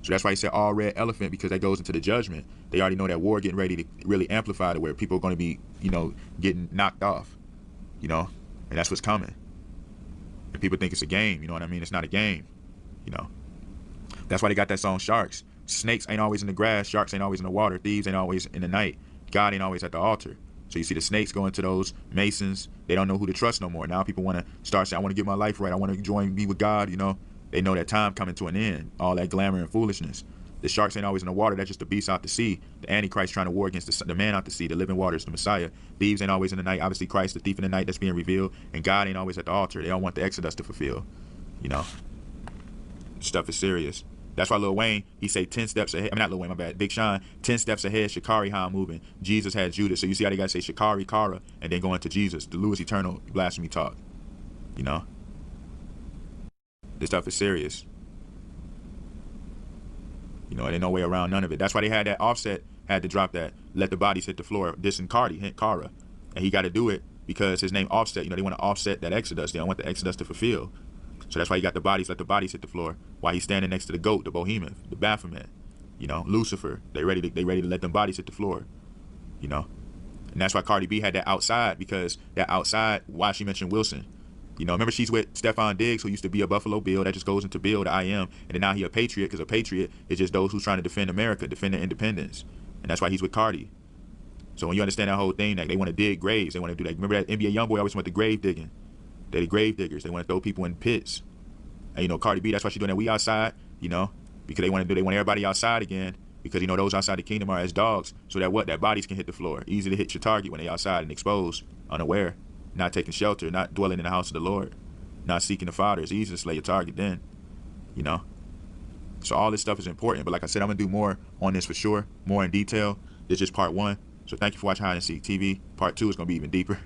So that's why he said all red elephant, because that goes into the judgment. They already know that war getting ready to really amplify to where people are going to be, you know, getting knocked off, you know, and that's what's coming. And people think it's a game, you know what I mean? It's not a game, you know. That's why they got that song Sharks. Snakes ain't always in the grass. Sharks ain't always in the water. Thieves ain't always in the night. God ain't always at the altar. So you see the snakes going to those Masons. They don't know who to trust no more. Now people want to start saying, I want to get my life right. I want to be with God, you know. They know that time coming to an end. All that glamour and foolishness. The sharks ain't always in the water. That's just the beast out to sea. The Antichrist trying to war against the man out to sea. The living waters, the Messiah. Thieves ain't always in the night. Obviously Christ, the thief in the night that's being revealed. And God ain't always at the altar. They don't want the Exodus to fulfill. You know. Stuff is serious. That's why Lil Wayne, he say 10 steps ahead. I mean, not Lil Wayne, my bad. Big Sean, 10 steps ahead, Shikari, how I'm moving. Jesus had Judas. So you see how they got to say Shikari, Kara, and then go into Jesus. The Louis Eternal blasphemy talk. You know? This stuff is serious. You know, there's no way around none of it. That's why they had that Offset, had to drop that, let the bodies hit the floor, dissing Cardi, hint Kara. And he got to do it because his name Offset. You know, they want to offset that Exodus. They don't want the Exodus to fulfill. So that's why he got the bodies, let the bodies hit the floor. While he's standing next to the goat, the behemoth, the Baphomet, you know, Lucifer. They ready to let them bodies hit the floor, you know. And that's why Cardi B had that outside, because that outside, why she mentioned Wilson. You know, remember she's with Stephon Diggs, who used to be a Buffalo Bill. That just goes into Bill, the I am. And then now he a patriot, because a patriot is just those who's trying to defend America, defend their independence. And that's why he's with Cardi. So when you understand that whole thing, like they want to dig graves, they want to do that. Remember that NBA YoungBoy always went to grave digging. They're the grave diggers. They want to throw people in pits. And you know, Cardi B, that's why she's doing that. We outside, you know, because they want everybody outside again, because you know those outside the kingdom are as dogs, so that bodies can hit the floor. Easy to hit your target when they outside and exposed, unaware, not taking shelter, not dwelling in the house of the Lord, not seeking the Father. It's easy to slay your target then, you know. So all this stuff is important. But like I said, I'm gonna do more on this for sure, more in detail. This is just part 1. So thank you for watching Hide and Seek TV. Part 2 is gonna be even deeper.